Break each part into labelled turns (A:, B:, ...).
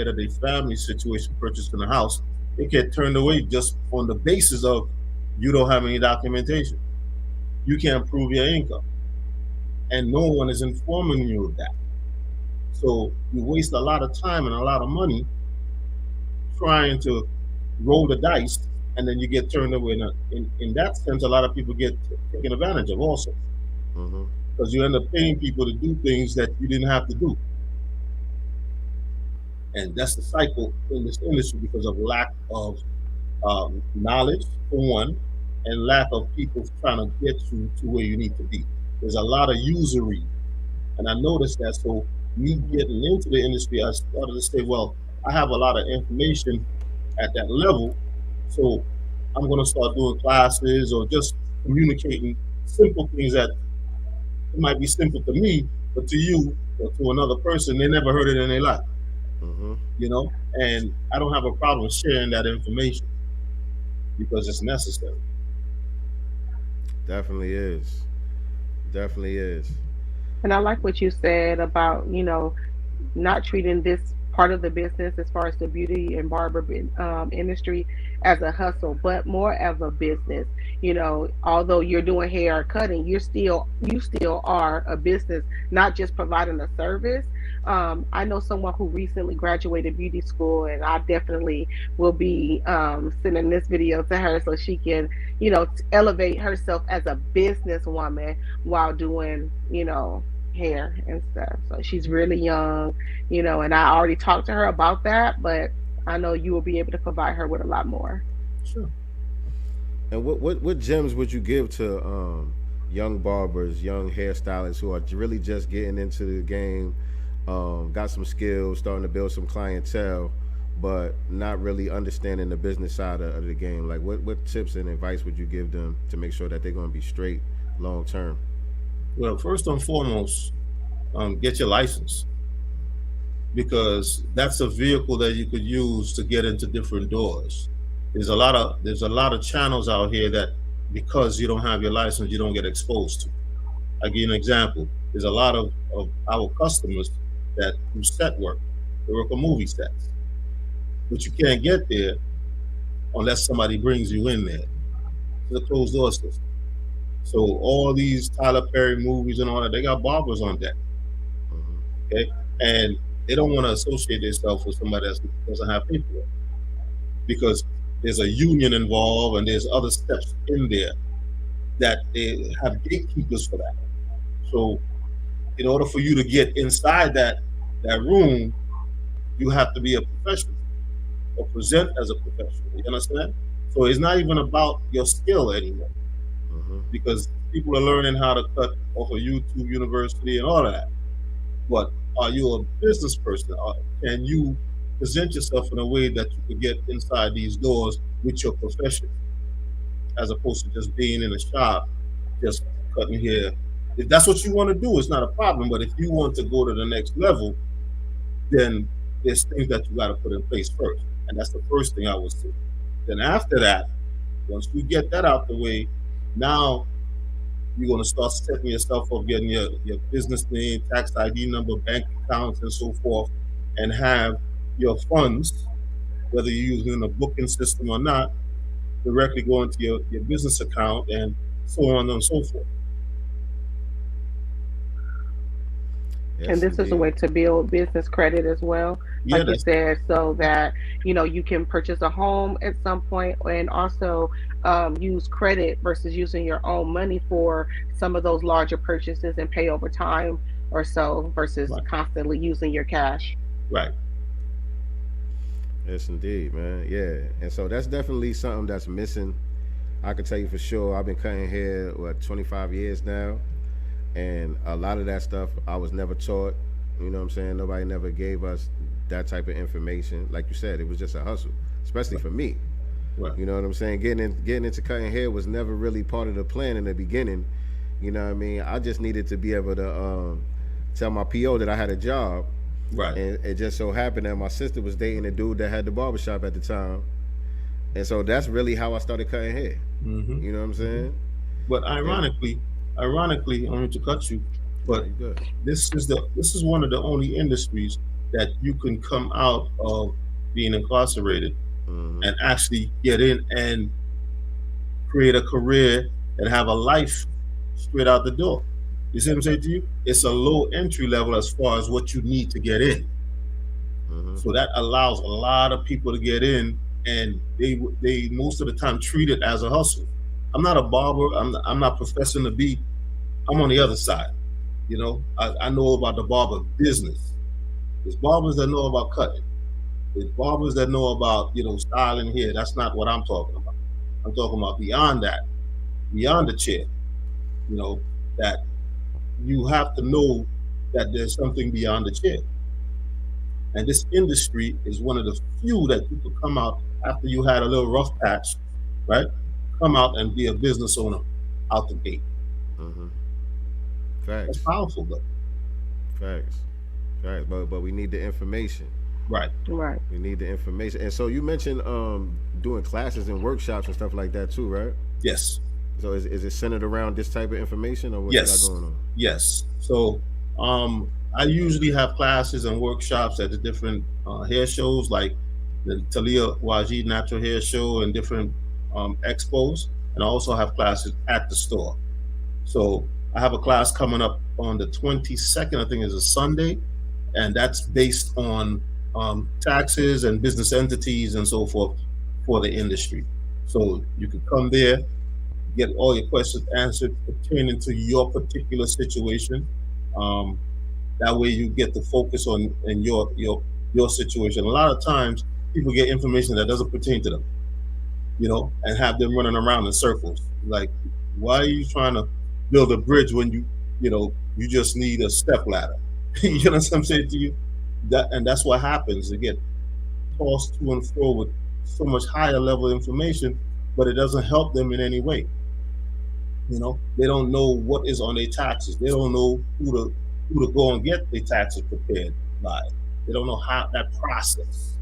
A: head of their family situation purchasing a house, they get turned away just on the basis of you don't have any documentation. You can't prove your income, and no one is informing you of that. So you waste a lot of time and a lot of money trying to roll the dice, and then you get turned away. In that sense, a lot of people get taken advantage of also,
B: Mm-hmm.
A: because you end up paying people to do things that you didn't have to do. And that's the cycle in this industry because of lack of knowledge, for one, and lack of people trying to get you to where you need to be. There's a lot of usury, and I noticed that. So me getting into the industry, I started to say, well, I have a lot of information at that level, so I'm going to start doing classes or just communicating simple things that it might be simple to me, but to you or to another person, they never heard it in their life,
B: Mm-hmm.
A: you know? And I don't have a problem sharing that information because it's necessary.
B: Definitely is. Definitely is.
C: And I like what you said about, not treating this part of the business as far as the beauty and barber industry as a hustle, but more as a business. Although you're doing hair or cutting, you still are a business, not just providing a service. I know someone who recently graduated beauty school, and I definitely will be sending this video to her so she can, elevate herself as a businesswoman while doing, hair and stuff. So she's really young, and I already talked to her about that, but I know you will be able to provide her with a lot more.
A: Sure.
B: And what gems would you give to young barbers, young hairstylists who are really just getting into the game, got some skills, starting to build some clientele, but not really understanding the business side of the game? Like, what tips and advice would you give them to make sure that they're going to be straight long term?
A: Well, first and foremost, get your license because that's a vehicle that you could use to get into different doors. There's a lot of channels out here that because you don't have your license, you don't get exposed to. I'll give you an example. There's a lot of our customers that do set work. They work on movie sets, but you can't get there unless somebody brings you in there. It's a closed door system. So all these Tyler Perry movies and all that, they got barbers on deck,
B: Mm-hmm.
A: okay? And they don't want to associate themselves with somebody that doesn't have paperwork because there's a union involved and there's other steps in there that they have gatekeepers for that. So in order for you to get inside that room, you have to be a professional or present as a professional. You understand? So it's not even about your skill anymore
B: Mm-hmm.
A: because people are learning how to cut off of YouTube University and all of that. But are you a business person? Can you present yourself in a way that you could get inside these doors with your profession, as opposed to just being in a shop, just cutting hair? If that's what you want to do, it's not a problem. But if you want to go to the next level, then there's things that you got to put in place first, and that's the first thing I would say. Then after that, once you get that out the way, now you're going to start setting yourself up, getting your business name, tax ID number, bank accounts, and so forth, and have your funds, whether you're using a booking system or not, directly go into your business account and so on and so forth.
C: And
B: Yes,
C: this is a
B: indeed.
C: way to build business credit as well,
A: Yeah,
C: like you
A: that's
C: said, so that you can purchase a home at some point, and also use credit versus using your own money for some of those larger purchases and pay over time or so versus
A: right.
C: constantly using your cash.
A: Right.
B: Yes, indeed, man. Yeah, and so that's definitely something that's missing. I can tell you for sure. I've been cutting hair 25 years now, and a lot of that stuff I was never taught. You know what I'm saying? Nobody never gave us that type of information. Like you said, it was just a hustle, especially for me.
A: Right.
B: You know what I'm saying? Getting into cutting hair was never really part of the plan in the beginning. You know what I mean? I just needed to be able to tell my PO that I had a job,
A: Right.
B: and it just so happened that my sister was dating a dude that had the barbershop at the time, and so that's really how I started cutting hair.
A: Hmm.
B: You know what I'm saying?
A: But
B: And
A: ironically, only to cut you,
B: nah,
A: but
B: you good.
A: this is one of the only industries that you can come out of being incarcerated
B: Mm-hmm.
A: and actually get in and create a career and have a life straight out the door. You see what I'm saying to you? It's a low entry level as far as what you need to get in.
B: Mm-hmm.
A: So that allows a lot of people to get in, and they most of the time treat it as a hustle. I'm not a barber. I'm not professing to be. I'm on the other side. You know, I know about the barber business. There's barbers that know about cutting. There's barbers that know about styling hair. That's not what I'm talking about. I'm talking about beyond that, beyond the chair. You know that you have to know that there's something beyond the chair. And this industry is one of the few that you could come out after you had a little rough patch, right? Come out and be a business owner out the gate.
B: Mm-hmm.
A: That's
B: Facts.
A: powerful, though.
B: Facts. Facts. But we need the information.
A: Right.
C: Right.
B: We need the information. And so you mentioned doing classes and workshops and stuff like that too, right?
A: Yes.
B: So is it centered around this type of information, or what you got
A: Yes.
B: going on?
A: Yes. So I usually have classes and workshops at the different hair shows, like the Talia Wajid Natural Hair Show and different expos. And I also have classes at the store. So I have a class coming up on the 22nd, I think is a Sunday, and that's based on taxes and business entities and so forth for the industry. So you can come there, get all your questions answered pertaining to your particular situation. Um, that way, you get the focus on in your situation. A lot of times, people get information that doesn't pertain to them, and have them running around in circles. Like, why are you trying to build a bridge when you just need a step ladder? You know
B: Mm-hmm.
A: what I'm saying to you? That's what happens. They get tossed to and fro with so much higher level information, but it doesn't help them in any way. They don't know what is on their taxes. They don't know who to go and get their taxes prepared by. They don't know how that process.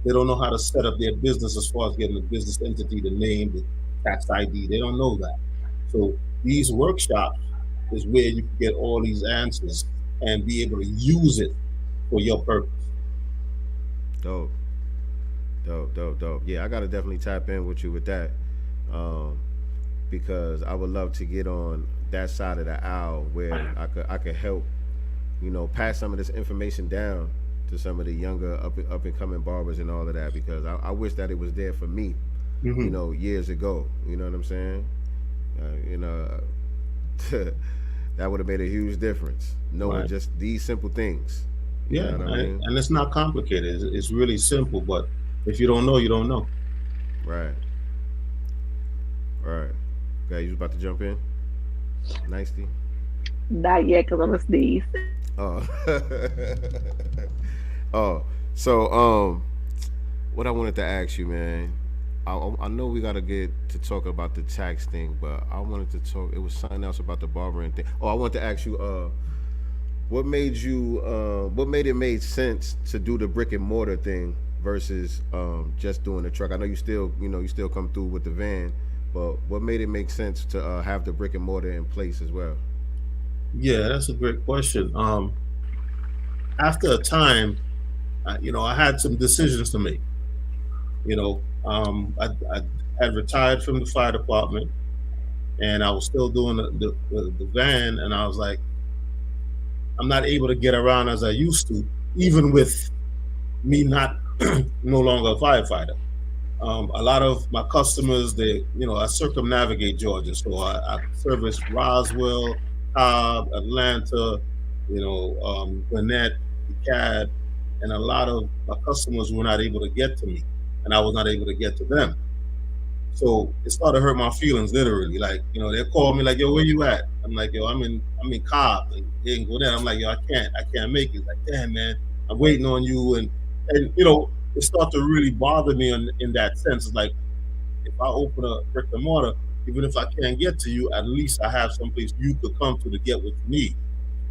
A: They don't know how to set up their business as far as getting the business entity, the name, the tax ID. They don't know that. So these workshops is where you can get all these answers and be able to use it for your purpose.
B: Dope. Dope. Dope. Dope. Yeah, I gotta definitely tap in with you with that. Um, because I would love to get on that side of the aisle where I could help, pass some of this information down to some of the younger up and coming barbers and all of that, because I wish that it was there for me,
A: Hmm.
B: years ago. You know what I'm saying? You know, that would have made a huge difference. Knowing
A: Right.
B: just these simple things. You
A: Yeah,
B: know what I mean?
A: and it's not complicated. It's really simple. But if you don't know, you don't know.
B: Right. Right. Okay, you was about to jump in? Nicely.
C: Not yet, because I'm a sneeze.
B: Oh. Oh. So what I wanted to ask you, man. I know we gotta get to talk about the tax thing, but I wanted to talk. It was something else about the barbering thing. Oh, I wanted to ask you, what made it made sense to do the brick and mortar thing versus just doing the truck? I know you still come through with the van, but what made it make sense to have the brick and mortar in place as well?
A: Yeah, that's a great question. After a time, I had some decisions to make. I had retired from the fire department, and I was still doing the van, and I was like, I'm not able to get around as I used to, even with me not no longer a firefighter. A lot of my customers, I circumnavigate Georgia, so I service Roswell, Cobb, Atlanta, Gwinnett, DeKalb, and a lot of my customers were not able to get to me, and I was not able to get to them. So it started to hurt my feelings, literally. Like, they call me like, "Yo, where you at?" I'm like, "Yo, I'm in Cobb and they can go there." I'm like, "Yo, I can't make it." Like, "Damn, man, I'm waiting on you," and it started to really bother me in that sense. It's like, if I open a brick and mortar, even if I can't get to you, at least I have someplace you could come to get what you need.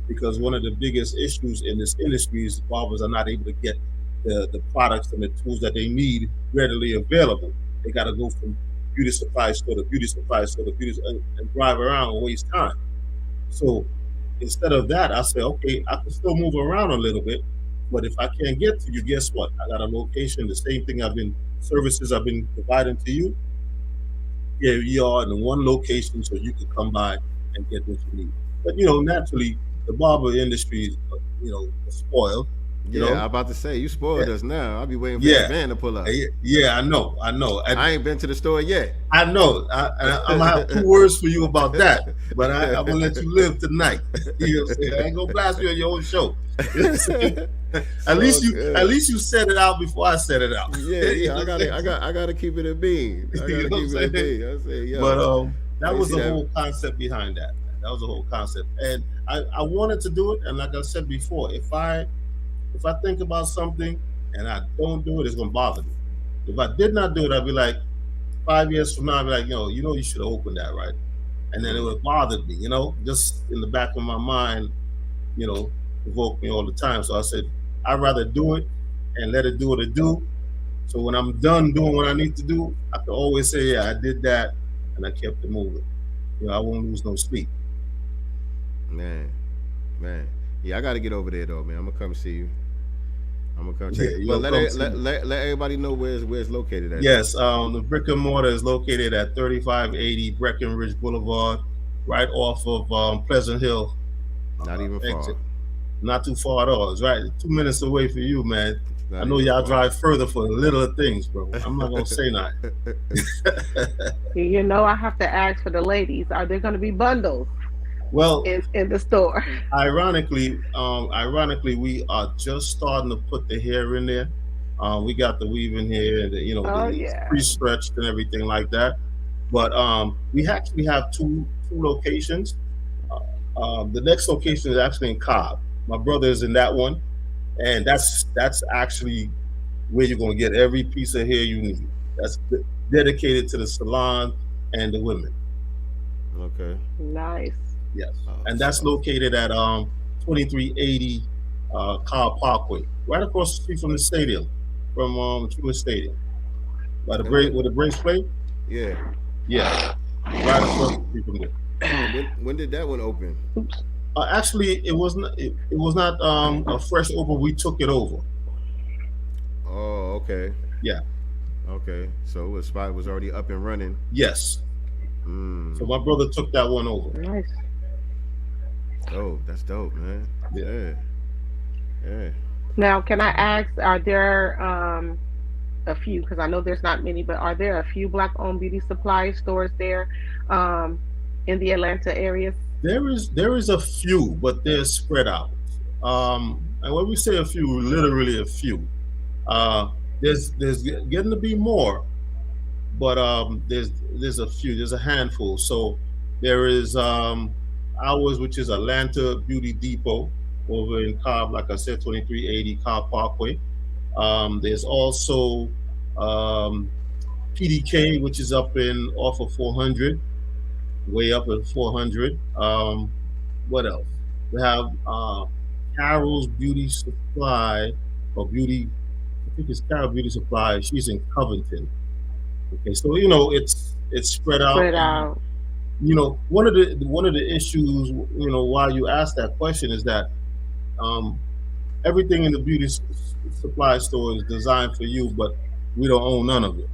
A: Because one of the biggest issues in this industry is barbers are not able to get the products and the tools that they need readily available. They got to go from beauty supply store to beauty supply store to and drive around and waste time. So instead of that, I say, okay, I can still move around a little bit, But if I can't get to you, guess what? I got a location, the same thing services I've been providing to you. Here you are in one location so you can come by and get what you need. But, naturally, the barber industry, is spoiled, you
B: Yeah,
A: know.
B: I about to say you
A: Yeah,
B: spoiled us now. I'll be waiting for that
A: yeah,
B: van to pull up.
A: yeah, I know.
B: I ain't been to the store yet.
A: I know. I'm gonna have two words for you about that, but I'm gonna let you live tonight. You know what I'm saying? I ain't gonna blast you on your own show. You know what I'm saying?
B: So
A: At
B: good.
A: least you said it out before I said it out.
B: Yeah,
A: You
B: yeah.
A: know what I'm saying?
B: I gotta keep it a bean. I
A: You
B: gotta
A: know
B: keep
A: what
B: it a
A: I'm saying?
B: bean. I say,
A: But
B: yo, I
A: that
B: ain't
A: was
B: see
A: the
B: that.
A: whole concept behind that. Man. That was the whole concept, and I wanted to do it. And like I said before, if I think about something and I don't do it, it's gonna bother me. If I did not do it, I'd be like 5 years from now, I'd be like, you should have opened that, right? And then it
B: Mm,
A: would bother me, just in the back of my mind, you know, provoke me all the time. So I said, I'd rather do it and let it do what it do. So when I'm done doing what I need to do, I can always say, yeah, I did that and I kept it moving. I won't lose no sleep.
B: man, man. Yeah, I gotta get over there though, man. I'm gonna come see you. I'm gonna come check.
A: Yeah,
B: But
A: you'll come see me.
B: let everybody know where it's located at though.
A: Yes, the brick and mortar is located at 3580 Breckenridge Boulevard, right off of Pleasant Hill
B: Not even far.
A: exit. Not too far at all. It's right 2 minutes away from you, man. I
B: Not
A: know
B: even
A: y'all
B: far.
A: drive further for the littler things, bro. I'm not gonna say nothing.
C: I have to ask for the ladies. Are there going to be bundles
A: Well,
C: in the store?
A: ironically, we are just starting to put the hair in there. We got the weave in here, and
C: Oh
A: it's
C: yeah,
A: pre-stretched and everything like that. But we actually have two locations. The next location is actually in Cobb. My brother is in that one, and that's actually where you're going to get every piece of hair you need. That's dedicated to the salon and the women.
B: Okay.
C: nice.
A: Yes,
B: Oh,
A: and that's
B: so
A: located at 2380 Car Parkway, right across the street from the stadium, from Truist Stadium, by the
B: and
A: break where the Braves play.
B: yeah.
A: Yeah, right across the street from there.
B: And when did that one open?
C: Oops.
A: Actually, it was not a fresh open. We took it over.
B: Oh, okay.
A: Yeah.
B: Okay. So the spot was already up and running.
A: Yes.
B: Mm.
A: So my brother took that one over.
C: Nice.
B: Oh, that's dope, man.
A: Yeah.
B: Yeah. Yeah.
C: Now, can I ask, are there a few, because I know there's not many, but are there a few black-owned beauty supply stores there um, in the Atlanta area?
A: There is a few, but they're spread out. And when we say a few, literally a few. Uh, there's getting to be more, but there's a few. There's a handful. So there is ours, which is Atlanta Beauty Depot over in Cobb, like I said, 2380 Cobb Parkway. There's also um, PDK, which is up in off of 400, way up at 400. What else? We have Carol's Beauty Supply or Beauty. I think it's Carol Beauty Supply. She's in Covington. Okay, so it's spread out,
C: Spread
A: and
C: out.
A: one of the issues, why you ask that question is that um, everything in the supply store is designed for you, but we don't own none of it.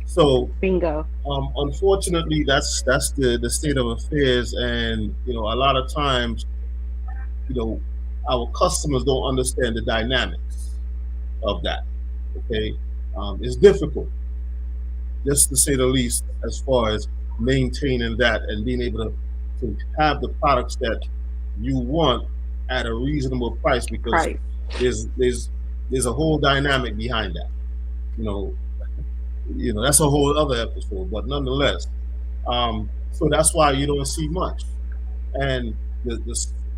A: So
C: Bingo.
A: unfortunately, that's the state of affairs, and a lot of times, you know, our customers don't understand the dynamics of that. Okay, it's difficult, just to say the least, as far as maintaining that and being able to have the products that you want at a reasonable price because
C: Price.
A: there's there's there's a whole dynamic behind that. You know, that's a whole other episode, but nonetheless, so that's why you don't see much. And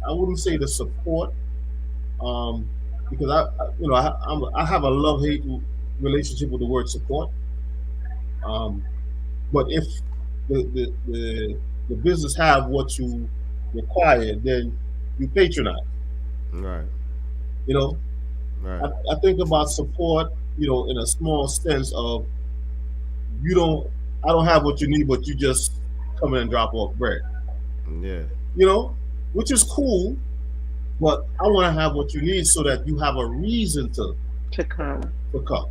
A: I wouldn't say the support, um, because I have a love hate relationship with the word support. Um, but if the business have what you require, then you patronize.
B: Right.
A: You know,
B: Right.
A: I think about support, in a small sense of you don't, I don't have what you need, but you just come in and drop off bread.
B: Yeah.
A: You know, which is cool, but I want to have what you need so that you have a reason to
C: to come.
A: come.